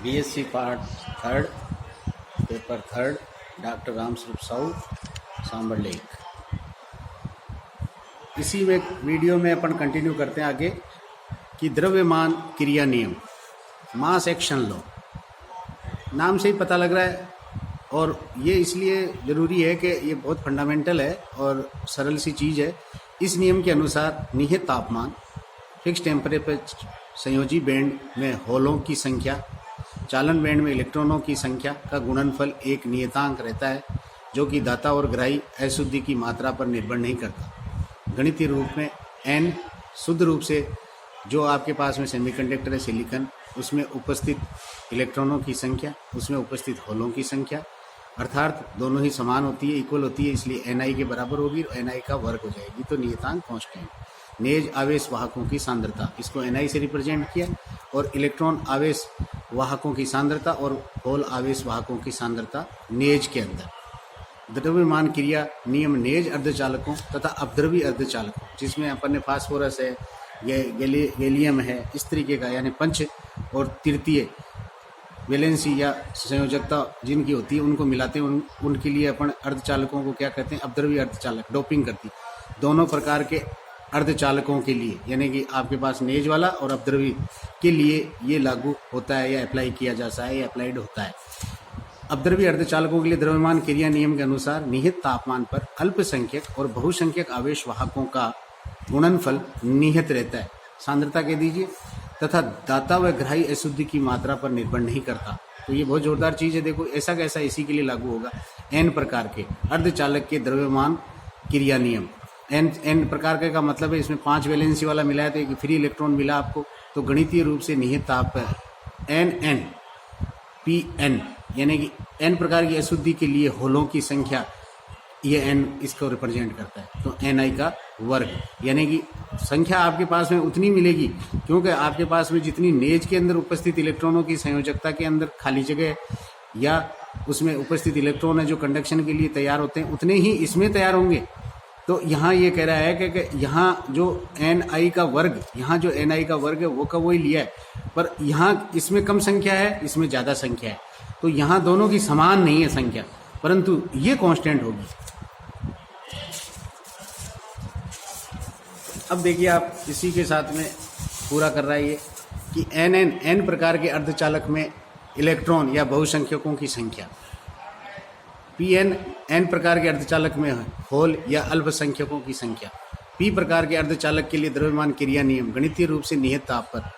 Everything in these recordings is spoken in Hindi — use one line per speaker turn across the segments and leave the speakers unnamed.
BSc part third, paper third, doctor Ramswaroop Sahu, Sambhar lake. इसी में वीडियो में अपन कंटिन्यू करते हैं आगे कि द्रव्यमान क्रिया नियम, मास एक्शन लॉ। नाम से ही पता लग रहा है और ये इसलिए ज़रूरी है कि ये बहुत फंडामेंटल है और सरल सी चीज़ है। इस नियम के अनुसार निहित तापमान, फिक्स टेम्परेचर, संयोजी बैंड में होलों की संख्या, चालन बैंड में इलेक्ट्रॉनों की संख्या का गुणनफल एक नियतांक रहता है जो कि दाता और ग्राही अशुद्धि की मात्रा पर निर्भर नहीं करता। गणितीय रूप में n शुद्ध रूप से जो आपके पास में सेमीकंडक्टर है सिलिकॉन, उसमें उपस्थित इलेक्ट्रॉनों की संख्या, उसमें उपस्थित होलों की संख्या, अर्थात दोनों ही समान होती है, इक्वल होती है, इसलिए ni के बराबर होगी और ni का वर्ग हो जाएगी, तो नियतांक कांस्टेंट। नेज आवेश वाहकों की सांद्रता, इसको ni से रिप्रेजेंट किया, और इलेक्ट्रॉन आवेश वाहकों की सांद्रता और होल आवेश वाहकों की सांद्रता नेज के अंदर। द्रव्यमान क्रिया नियम नेज अर्धचालकों तथा अपद्रवी अर्धचालकों, जिसमें अपन ने फास्फोरस है, गैलियम है, इस तरीके का, यानी पंच और तृतीय वैलेंसी या संयोजकता जिनकी होती है उनको मिलाते हैं, उनके लिए अपन अर्धचालकों को क्या कहते हैं, अपद्रवी अर्धचालक। डोपिंग करती दोनों प्रकार के अर्धचालकों के लिए, यानी कि आपके पास नेज वाला और अपद्रवी के लिए ये लागू होता है या अप्लाई किया जाता है या अप्लाइड होता है। अपद्रवी अर्धचालकों के लिए द्रव्यमान क्रिया नियम के अनुसार निहित तापमान पर अल्पसंख्यक और बहुसंख्यक आवेश वाहकों का गुणनफल निहित रहता है, सांद्रता कह दीजिए, तथा दाता व ग्राही अशुद्धि की मात्रा पर निर्भर नहीं करता। तो ये बहुत जोरदार चीज़ है। देखो ऐसा कैसा इसी के लिए लागू होगा, n प्रकार के अर्धचालक के द्रव्यमान क्रिया नियम। n प्रकार के का मतलब है इसमें 5 वैलेंसी वाला मिला है तो एक फ्री इलेक्ट्रॉन मिला आपको, तो गणितीय रूप से निहित ताप n Pn, यानी कि n प्रकार की अशुद्धि के लिए होलों की संख्या, ये n इसको रिप्रेजेंट करता है, तो ni का वर्ग, यानी कि संख्या आपके पास में उतनी मिलेगी क्योंकि आपके पास में जितनी नेज के अंदर उपस्थित इलेक्ट्रॉनों की संयोजकता के अंदर खाली जगह या उसमें उपस्थित इलेक्ट्रॉन है जो कंडक्शन के लिए तैयार होते हैं, उतने ही इसमें तैयार होंगे। तो यहाँ ये कह रहा है कि यहाँ जो ni का वर्ग, यहाँ जो ni का वर्ग है वो का वही लिया है, पर यहाँ इसमें कम संख्या है, इसमें ज़्यादा संख्या है, तो यहाँ दोनों की समान नहीं है संख्या, परंतु ये कांस्टेंट होगी। अब देखिए आप इसी के साथ में पूरा कर रहा है ये कि n प्रकार के अर्धचालक में इलेक्ट्रॉन या बहुसंख्यकों की संख्या, Pn n प्रकार के अर्धचालक में होल या अल्पसंख्यकों की संख्या। P प्रकार के अर्धचालक के लिए द्रव्यमान क्रिया नियम गणितीय रूप से निहित ताप पर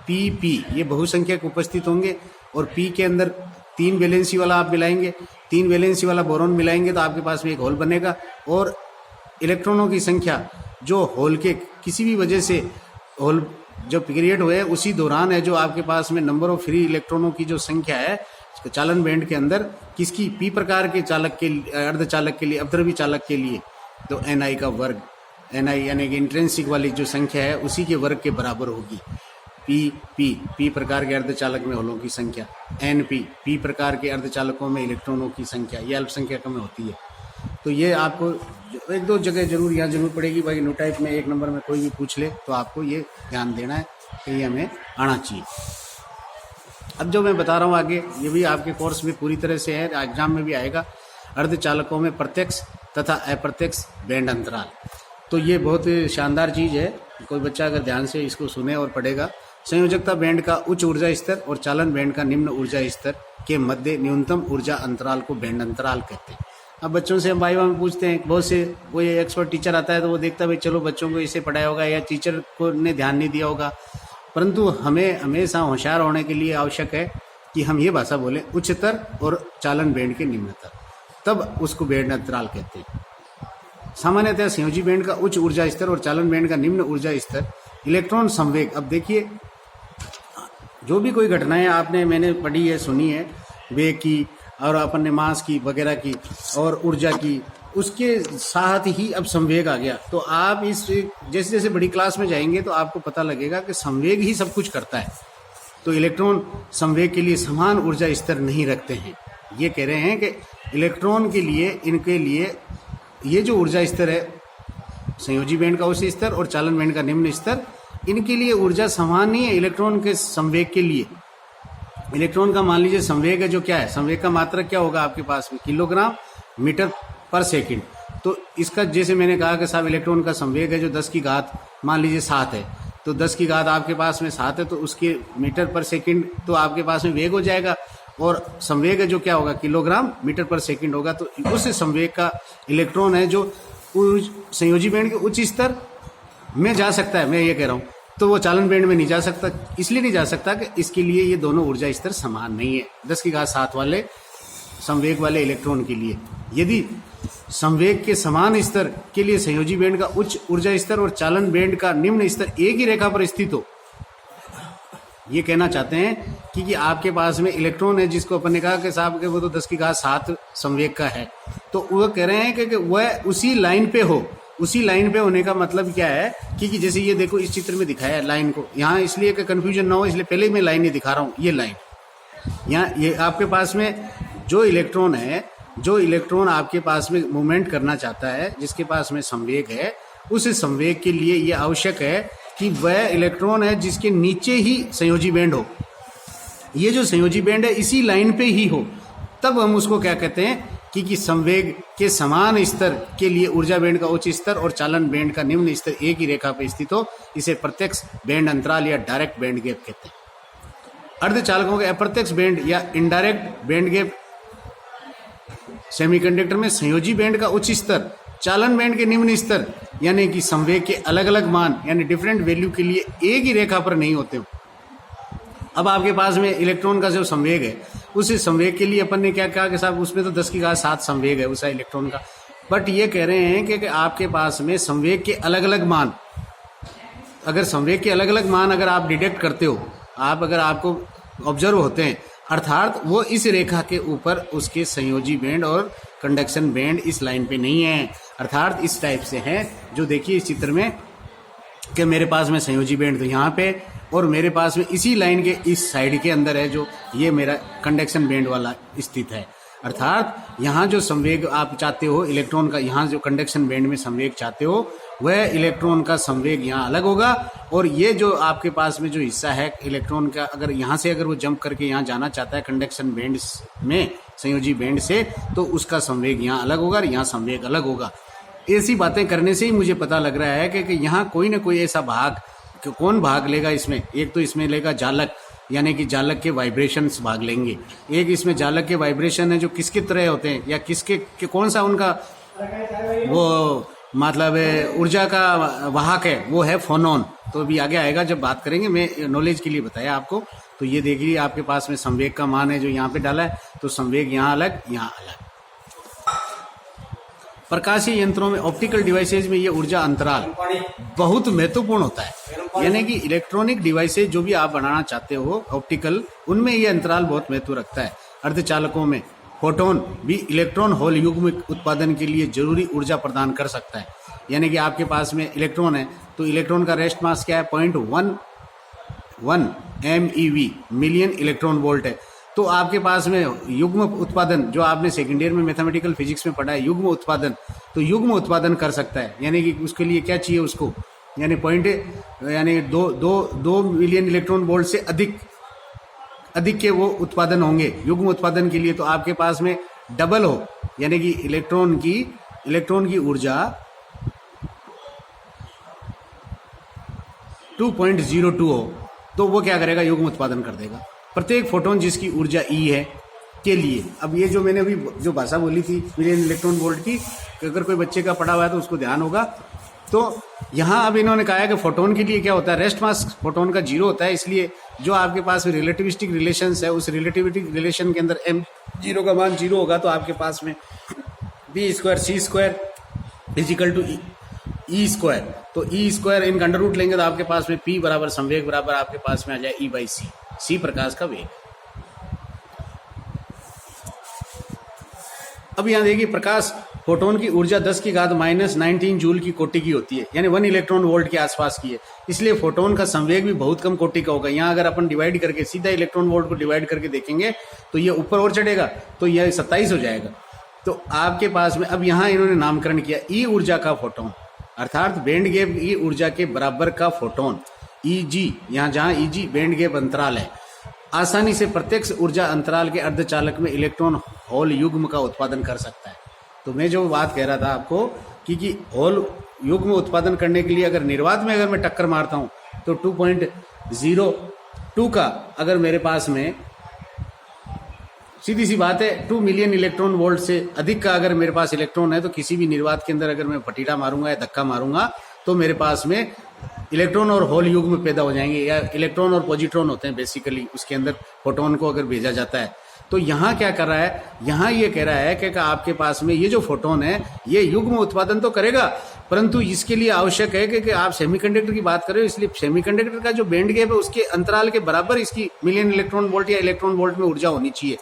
Pp ये बहुसंख्यक उपस्थित होंगे और P के अंदर 3 वैलेंसी वाला आप मिलाएंगे, 3 वैलेंसी वाला बोरॉन मिलाएंगे तो आपके पास में एक होल बनेगा, और इलेक्ट्रॉनों की संख्या जो होल के किसी भी वजह से होल जो क्रिएट हुए उसी दौरान है, जो आपके पास में नंबर ऑफ फ्री इलेक्ट्रॉनों की जो संख्या है चालन बैंड के अंदर किसकी, पी प्रकार के चालक के अर्धचालक के लिए, अपद्रवी चालक के लिए, तो ni का वर्ग, ni यानी कि इंट्रिंसिक वाली जो संख्या है उसी के वर्ग के बराबर होगी। पी प्रकार के अर्धचालक में होलों की संख्या, पी प्रकार के अर्धचालकों में इलेक्ट्रॉनों की संख्या, ये अल्पसंख्यक में होती है। तो ये आपको एक दो जगह जरूर यहाँ जरूर पड़ेगी, भाई नो टाइप में 1 नंबर में कोई भी पूछ ले तो आपको ये ध्यान देना है कि ये हमें आना चाहिए। अब जो मैं बता रहा हूँ आगे, ये भी आपके कोर्स में पूरी तरह से है, एग्जाम में भी आएगा। अर्धचालकों में प्रत्यक्ष तथा अप्रत्यक्ष बैंड अंतराल, तो ये बहुत शानदार चीज़ है, कोई बच्चा अगर ध्यान से इसको सुने और पढ़ेगा। संयोजकता बैंड का उच्च ऊर्जा स्तर और चालन बैंड का निम्न ऊर्जा स्तर के मध्य न्यूनतम ऊर्जा अंतराल को बैंड अंतराल कहते हैं। अब बच्चों से हम वाइवा में पूछते हैं, बहुत से कोई एक्सपर्ट टीचर आता है तो वो देखता है भाई चलो बच्चों को इसे पढ़ाया होगा या टीचर को ने ध्यान नहीं दिया होगा, परंतु हमें हमेशा होशियार होने के लिए आवश्यक है कि हम ये भाषा बोलें उच्चतर और चालन बैंड के निम्नतर, तब उसको बैंड अंतराल कहते हैं। सामान्यतः संयोजी बैंड का उच्च ऊर्जा स्तर और चालन बैंड का निम्न ऊर्जा स्तर इलेक्ट्रॉन संवेग। अब देखिए जो भी कोई घटनाएं आपने मैंने पढ़ी है, सुनी है, वेग की और अपन ने मास की वगैरह की और ऊर्जा की, उसके साथ ही अब संवेग आ गया। तो आप इस जैसे जैसे बड़ी क्लास में जाएंगे तो आपको पता लगेगा कि संवेग ही सब कुछ करता है। तो इलेक्ट्रॉन संवेग के लिए समान ऊर्जा स्तर नहीं रखते हैं। ये कह रहे हैं कि इलेक्ट्रॉन के लिए, इनके लिए ये जो ऊर्जा स्तर है, संयोजी बैंड का उच्च स्तर और चालन बैंड का निम्न स्तर, इनके लिए ऊर्जा समान नहीं है इलेक्ट्रॉन के संवेग के लिए। इलेक्ट्रॉन का मान लीजिए संवेग है, जो क्या है, संवेग का मात्रक क्या होगा आपके पास में, किलोग्राम मीटर पर सेकंड। तो इसका जैसे मैंने कहा कि साहब इलेक्ट्रॉन का संवेग है जो 10 की घात मान लीजिए 7 है, तो 10 की घात आपके पास में 7 है, तो उसके मीटर पर सेकंड तो आपके पास में वेग हो जाएगा, और संवेग है जो क्या होगा, किलोग्राम मीटर पर सेकंड होगा। तो उस संवेग का इलेक्ट्रॉन है जो संयोजी बैंड के उच्च स्तर में जा सकता है, मैं ये कह रहा हूँ, तो वो चालन बैंड में नहीं जा सकता। इसलिए नहीं जा सकता कि इसके लिए ये दोनों ऊर्जा स्तर समान नहीं है 10 की घात 7 वाले संवेग वाले इलेक्ट्रॉन के लिए। यदि संवेग के समान स्तर के लिए संयोजी बैंड का उच्च ऊर्जा स्तर और चालन बैंड का निम्न स्तर एक ही रेखा पर स्थित हो, ये कहना चाहते हैं कि आपके पास में इलेक्ट्रॉन है जिसको अपन ने कहा कि साहब के वो तो 10 की घात 7 संवेग का है, तो वो कह रहे हैं कि वह उसी लाइन पे हो। उसी लाइन पे होने का मतलब क्या है कि जैसे ये देखो इस चित्र में दिखाया है लाइन को, यहाँ इसलिए कि कंफ्यूजन ना हो इसलिए पहले मैं लाइन नहीं दिखा रहा हूँ। ये लाइन यहाँ, ये आपके पास में जो इलेक्ट्रॉन है, जो इलेक्ट्रॉन आपके पास में मूवमेंट करना चाहता है, जिसके पास में संवेग है, उस संवेग के लिए ये आवश्यक है कि वह इलेक्ट्रॉन है जिसके नीचे ही संयोजी बैंड हो। ये जो संयोजी बैंड है इसी लाइन पे ही हो, तब हम उसको क्या कहते हैं कि संवेग के समान स्तर के लिए ऊर्जा बैंड का उच्च स्तर और चालन बैंड का निम्न स्तर एक ही रेखा पर स्थित हो, इसे प्रत्यक्ष बैंड अंतराल या डायरेक्ट बैंड गैप कहते हैं। अर्धचालकों के अप्रत्यक्ष बैंड या इनडायरेक्ट बैंड गैप सेमीकंडक्टर में संयोजी बैंड का उच्च स्तर, चालन बैंड के निम्न स्तर, यानी कि संवेग के अलग अलग मान यानी डिफरेंट वैल्यू के लिए एक ही रेखा पर नहीं होते हो। अब आपके पास में इलेक्ट्रॉन का जो संवेग है, उस संवेग के लिए अपन ने क्या कहा कि साहब उसमें तो 10 की घात 7 संवेग है उस इलेक्ट्रॉन का, बट ये कह रहे हैं कि आपके पास में संवेग के अलग अलग मान, अगर संवेग के अलग अलग मान अगर आप डिटेक्ट करते हो, आप अगर आपको ऑब्जर्व होते हैं, अर्थात वो इस रेखा के ऊपर उसके संयोजी बैंड और कंडक्शन बैंड इस लाइन पे नहीं है, अर्थात इस टाइप से है। जो देखिए इस चित्र में कि मेरे पास में संयोजी बैंड तो यहाँ पे, और मेरे पास में इसी लाइन के इस साइड के अंदर है जो ये मेरा कंडक्शन बैंड वाला स्थित है। अर्थात यहाँ जो संवेग आप चाहते हो इलेक्ट्रॉन का, यहाँ जो कंडक्शन बैंड में संवेग चाहते हो, वह इलेक्ट्रॉन का संवेग यहाँ अलग होगा, और ये जो आपके पास में जो हिस्सा है इलेक्ट्रॉन का, अगर यहाँ से अगर वो जंप करके यहाँ जाना चाहता है कंडक्शन बैंड में संयोजी बैंड से, तो उसका संवेग यहाँ अलग होगा और यहाँ संवेग अलग होगा। ऐसी बातें करने से ही मुझे पता लग रहा है कि यहाँ कोई ना कोई ऐसा भाग, कौन भाग लेगा इसमें, एक तो इसमें लेगा जालक, यानी कि जालक के वाइब्रेशंस भाग लेंगे, एक इसमें जालक के वाइब्रेशन है जो किसके तरह होते हैं या किसके कौन सा उनका वो मतलब ऊर्जा का वाहक है, वो है फोनॉन। तो अभी आगे आएगा जब बात करेंगे, मैं नॉलेज के लिए बताया आपको। तो ये देखिए आपके पास में संवेग का मान है जो यहाँ पे डाला है, तो संवेग यहाँ अलग यहाँ अलग। प्रकाशीय यंत्रों में ऑप्टिकल डिवाइसेज में ये ऊर्जा अंतराल बहुत महत्वपूर्ण होता है, यानी कि इलेक्ट्रॉनिक डिवाइसेज जो भी आप बनाना चाहते हो ऑप्टिकल, उनमें ये अंतराल बहुत महत्व रखता है। अर्धचालकों में फोटोन भी इलेक्ट्रॉन होल युग्म उत्पादन के लिए जरूरी ऊर्जा प्रदान कर सकता है, यानी कि आपके पास में इलेक्ट्रॉन है तो इलेक्ट्रॉन का रेस्ट मास क्या है 0.11 MeV मिलियन इलेक्ट्रॉन वोल्ट है। तो आपके पास में युग्म उत्पादन, जो आपने सेकेंड ईयर में मैथमेटिकल फिजिक्स में पढ़ा है युग्म उत्पादन, तो युग्म उत्पादन कर सकता है, यानी कि उसके लिए क्या चाहिए उसको, यानी यानी दो मिलियन इलेक्ट्रॉन वोल्ट से अधिक के वो उत्पादन होंगे युग्म उत्पादन के लिए। तो आपके पास में डबल हो, यानी कि इलेक्ट्रॉन की ऊर्जा 2.02 हो, तो वो क्या करेगा, युग्म उत्पादन कर देगा। प्रत्येक फोटोन जिसकी ऊर्जा E है के लिए, अब ये जो मैंने अभी जो भाषा बोली थी मिलियन इलेक्ट्रॉन वोल्ट की, अगर कोई बच्चे का पढ़ा हुआ है तो उसको ध्यान होगा। तो यहाँ अब इन्होंने कहा है कि फोटोन के लिए क्या होता है, रेस्ट मास फोटोन का 0 होता है, इसलिए जो आपके पास रिलेटिविस्टिक रिलेशंस है उस रिलेटिविस्टिक रिलेशन के अंदर m0 का मान 0 होगा, तो आपके पास में b² c² is equal to E²। तो E² इनका अंडर रूट लेंगे तो आपके पास में P बराबर संवेग बराबर आपके पास में आ जाए E/c, c प्रकाश का वेग। अब यहाँ देखिए प्रकाश फोटोन की ऊर्जा 10 की घात -19 जूल की कोटि की होती है, यानी 1 इलेक्ट्रॉन वोल्ट के आसपास की है, इसलिए फोटोन का संवेग भी बहुत कम कोटि का होगा। यहाँ अगर अपन डिवाइड करके सीधा इलेक्ट्रॉन वोल्ट को डिवाइड करके देखेंगे तो ये ऊपर और चढ़ेगा, तो यह 27 हो जाएगा। तो आपके पास में अब यहाँ इन्होंने नामकरण किया E ऊर्जा का फोटोन, अर्थात बैंड गैप E ऊर्जा के बराबर का फोटोन Eg, यहाँ जहाँ Eg बैंड गैप अंतराल है, आसानी से प्रत्यक्ष ऊर्जा अंतराल के अर्धचालक में इलेक्ट्रॉन होल युग्म का उत्पादन कर सकता है। तो मैं जो बात कह रहा था आपको कि होल युग्म उत्पादन करने के लिए अगर निर्वात में अगर मैं टक्कर मारता हूं तो 2.02 का अगर मेरे पास में सीधी सी बात है 2 मिलियन इलेक्ट्रॉन वोल्ट से अधिक का अगर मेरे पास इलेक्ट्रॉन है तो किसी भी निर्वात के अंदर अगर मैं पटीटा मारूंगा या धक्का मारूंगा तो मेरे पास में इलेक्ट्रॉन और होल युग्म पैदा हो जाएंगे, या इलेक्ट्रॉन और पॉजिट्रॉन होते हैं बेसिकली, उसके अंदर फोटोन को अगर भेजा जाता है। तो यहाँ क्या कर रहा है, यहाँ ये कह रहा है कि आपके पास में ये जो फोटोन है ये युग्म उत्पादन तो करेगा, परंतु इसके लिए आवश्यक है कि आप सेमीकंडक्टर की बात कर रहे हो, इसलिए सेमीकंडक्टर का जो बैंड गैप है उसके अंतराल के बराबर इसकी मिलियन इलेक्ट्रॉन वोल्ट या इलेक्ट्रॉन वोल्ट में ऊर्जा होनी चाहिए,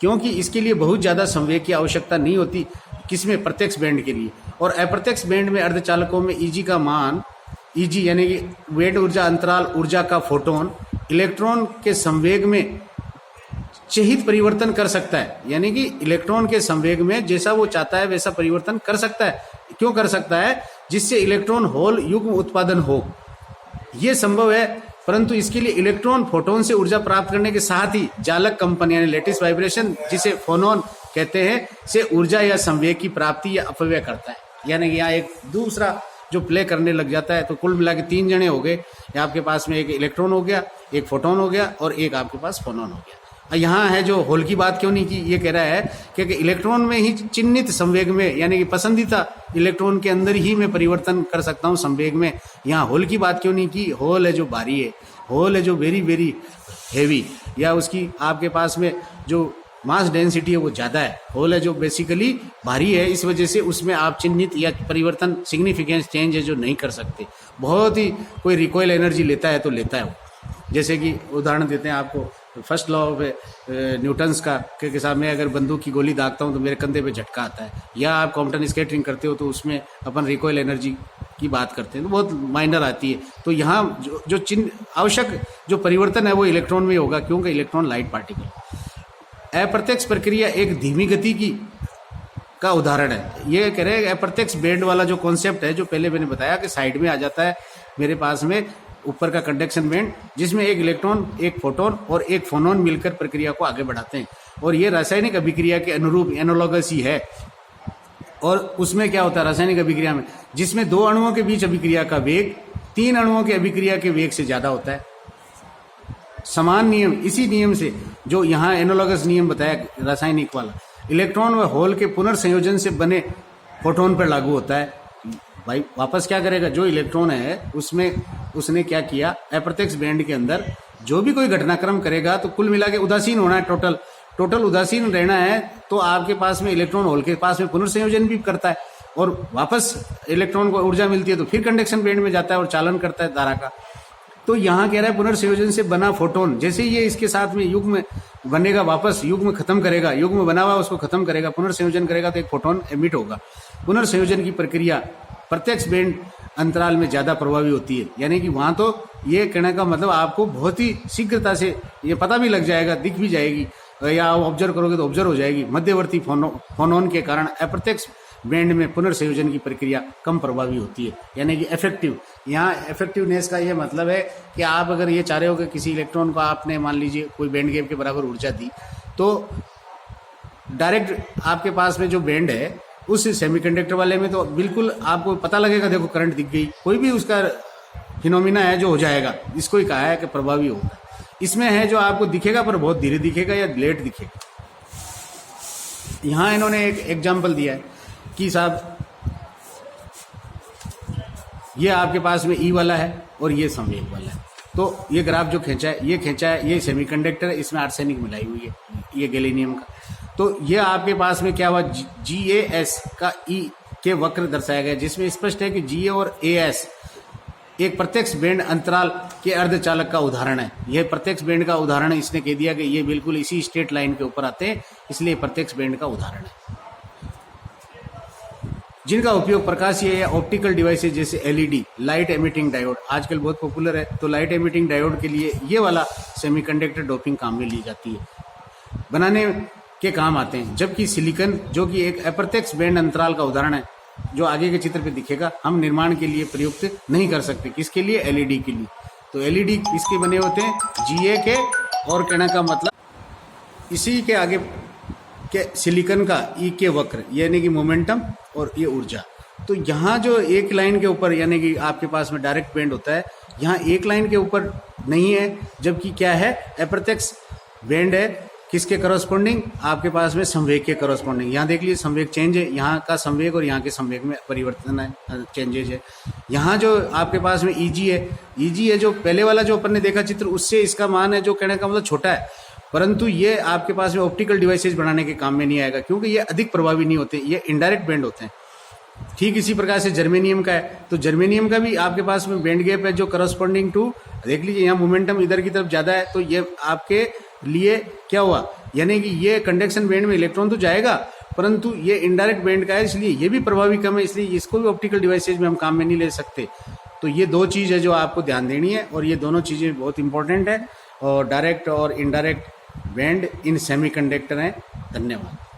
क्योंकि इसके लिए बहुत ज्यादा संवेग की आवश्यकता नहीं होती किसमें, प्रत्यक्ष बैंड के लिए। और अप्रत्यक्ष बैंड में अर्धचालकों में ईजी का मान, ईजी यानी कि वेट ऊर्जा अंतराल ऊर्जा का फोटोन इलेक्ट्रॉन के संवेग में चिहित परिवर्तन कर सकता है, यानी कि इलेक्ट्रॉन के संवेग में जैसा वो चाहता है वैसा परिवर्तन कर सकता है। क्यों कर सकता है? जिससे इलेक्ट्रॉन होल युग्म उत्पादन हो, ये संभव है। परंतु इसके लिए इलेक्ट्रॉन फोटोन से ऊर्जा प्राप्त करने के साथ ही जालक कंपन यानी लेटिस वाइब्रेशन जिसे फोनोन कहते हैं से ऊर्जा या संवेग की प्राप्ति या अपव्यय करता है। यानी कि यहाँ एक दूसरा जो प्ले करने लग जाता है। तो कुल मिला के 3 जने हो गए, आपके पास में एक इलेक्ट्रॉन हो गया, एक फोटोन हो गया और एक आपके पास फोनोन हो गया। यहाँ है जो होल की बात क्यों नहीं की, ये कह रहा है कि इलेक्ट्रॉन में ही चिन्हित संवेग में यानी कि पसंदीदा इलेक्ट्रॉन के अंदर ही मैं परिवर्तन कर सकता हूँ संवेग में। यहाँ होल की बात क्यों नहीं की? होल है जो भारी है, होल है जो वेरी वेरी हैवी, या उसकी आपके पास में जो मास डेंसिटी है वो ज़्यादा है। होल है जो बेसिकली भारी है, इस वजह से उसमें आप चिन्हित या परिवर्तन सिग्निफिकेंस चेंज है जो नहीं कर सकते। बहुत ही कोई रिकॉइल एनर्जी लेता है तो लेता है वो, जैसे कि उदाहरण देते हैं आपको फर्स्ट लॉ ऑफ न्यूटन्स का के साथ में अगर बंदूक की गोली दागता हूं तो मेरे कंधे पे झटका आता है, या आप कॉम्पटन स्केटरिंग करते हो तो उसमें अपन रिकॉइल एनर्जी की बात करते हैं तो बहुत माइनर आती है। तो यहाँ जो चिन्ह आवश्यक जो परिवर्तन है वो इलेक्ट्रॉन में होगा, क्योंकि इलेक्ट्रॉन लाइट पार्टिकल। अप्रत्यक्ष प्रक्रिया एक धीमी गति की का उदाहरण है। ये कह रहे हैं अप्रत्यक्ष बैंड वाला जो कॉन्सेप्ट है, जो पहले मैंने बताया कि साइड में आ जाता है मेरे पास में ऊपर का कंडक्शन बैंड, जिसमें एक इलेक्ट्रॉन, एक फोटोन और एक फोनोन मिलकर प्रक्रिया को आगे बढ़ाते हैं। और ये रासायनिक अभिक्रिया के अनुरूप एनालॉगस ही है। और उसमें क्या होता है रासायनिक अभिक्रिया में, जिसमें 2 अणुओं के बीच अभिक्रिया का वेग 3 अणुओं के अभिक्रिया के वेग से ज्यादा होता है। समान नियम, इसी नियम से जो यहाँ एनालॉगस नियम बताया रासायनिक वाला, इलेक्ट्रॉन व होल के पुनर्संयोजन से बने फोटोन पर लागू होता है। भाई वापस क्या करेगा, जो इलेक्ट्रॉन है उसमें उसने क्या किया, अप्रत्यक्ष बैंड के अंदर जो भी कोई घटनाक्रम करेगा तो कुल मिला के उदासीन होना है, टोटल उदासीन रहना है। तो आपके पास में इलेक्ट्रॉन होल के पास में पुनर्संयोजन भी करता है और वापस इलेक्ट्रॉन को ऊर्जा मिलती है तो फिर कंडक्शन बैंड में जाता है और चालन करता है धारा का। तो यहाँ कह रहा है पुनर्संयोजन से बना फोटोन जैसे ये इसके साथ में युग्म बनेगा, वापस युग्म खत्म करेगा, युग्म बना हुआ उसको खत्म करेगा, पुनर्संयोजन करेगा तो एक फोटोन एमिट होगा। पुनर्संयोजन की प्रक्रिया प्रत्यक्ष बैंड अंतराल में ज्यादा प्रभावी होती है। यानी कि वहां तो ये कहने का मतलब आपको बहुत ही शीघ्रता से ये पता भी लग जाएगा, दिख भी जाएगी, या आप ऑब्जर्व करोगे तो ऑब्जर्व हो जाएगी। मध्यवर्ती फोनोन के कारण अप्रत्यक्ष बैंड में पुनर्संयोजन की प्रक्रिया कम प्रभावी होती है, यानी कि इफेक्टिव। यहाँ इफेक्टिवनेस का ये मतलब है कि आप अगर ये चाह रहे हो कि किसी इलेक्ट्रॉन को आपने मान लीजिए कोई बैंड गैप के बराबर ऊर्जा दी, तो डायरेक्ट आपके पास में जो बैंड है उस सेमीकंडक्टर वाले में तो बिल्कुल आपको पता लगेगा, देखो करंट दिख गई, कोई भी उसका फिनोमिना है जो हो जाएगा, इसको ही कहा है कि प्रभावी होगा। इसमें है जो आपको दिखेगा पर बहुत धीरे दिखेगा या लेट दिखेगा। यहां इन्होंने एक एग्जाम्पल दिया है कि साहब ये आपके पास में ई वाला है और ये संवेग वाला है। तो ये ग्राफ जो खींचा है ये सेमीकंडक्टर है, इसमें आर्सेनिक मिलाई हुई है, ये गैलीनियम का। तो ये आपके पास में क्या हुआ, GAS का E के वक्र दर्शाया गया, जिसमें स्पष्ट है कि GA और AS एक प्रत्यक्ष बैंड अंतराल के अर्धचालक का उदाहरण है। यह प्रत्यक्ष बैंड का उदाहरण इसने कह दिया कि ये बिल्कुल इसी स्ट्रेट लाइन के ऊपर आते हैं, इसलिए प्रत्यक्ष बैंड का उदाहरण है। जिनका उपयोग प्रकाशीय या ऑप्टिकल डिवाइसेज जैसे LED लाइट एमिटिंग डायोड आजकल बहुत पॉपुलर है, तो लाइट एमिटिंग डायोड के लिए ये वाला सेमीकंडक्टर डोपिंग काम में ली जाती है, बनाने के काम आते हैं। जबकि सिलिकॉन जो कि एक अप्रत्यक्ष बैंड अंतराल का उदाहरण है, जो आगे के चित्र पे दिखेगा, हम निर्माण के लिए प्रयुक्त नहीं कर सकते। किसके लिए? LED के लिए। तो LED इसके बने होते हैं GA के और कहने का मतलब इसी के आगे के सिलिकॉन का ई के वक्र यानी कि मोमेंटम और ये ऊर्जा। तो यहाँ जो एक लाइन के ऊपर यानी कि आपके पास में डायरेक्ट बेंड होता है, यहाँ एक लाइन के ऊपर नहीं है, जबकि क्या है अप्रत्यक्ष बेंड है किसके करस्पॉन्डिंग, आपके पास में संवेग के करस्पॉन्डिंग। यहाँ देख लीजिए संवेग चेंज है, यहाँ का संवेग और यहाँ के संवेग में परिवर्तन है, चेंजेज है। यहाँ जो आपके पास में ईजी है जो पहले वाला जो अपन ने देखा चित्र उससे इसका मान है जो कहने का मतलब छोटा है, परंतु ये आपके पास में ऑप्टिकल डिवाइसेज बनाने के काम में नहीं आएगा क्योंकि ये अधिक प्रभावी नहीं होते, ये इनडायरेक्ट बेंड होते हैं। ठीक इसी प्रकार से जर्मेनियम का है, तो जर्मेनियम का भी आपके पास में बेंड गैप है जो करस्पॉन्डिंग टू, देख लीजिए यहाँ मोमेंटम इधर की तरफ ज्यादा है, तो ये आपके लिए क्या हुआ, यानी कि ये कंडक्शन बैंड में इलेक्ट्रॉन तो जाएगा परंतु ये इनडायरेक्ट बैंड का है, इसलिए ये भी प्रभावी कम है, इसलिए इसको भी ऑप्टिकल डिवाइसेज में हम काम में नहीं ले सकते। तो ये दो चीज़ है जो आपको ध्यान देनी है और ये दोनों चीज़ें बहुत इंपॉर्टेंट है, और डायरेक्ट और इनडायरेक्ट बैंड इन सेमीकंडक्टर हैं। धन्यवाद।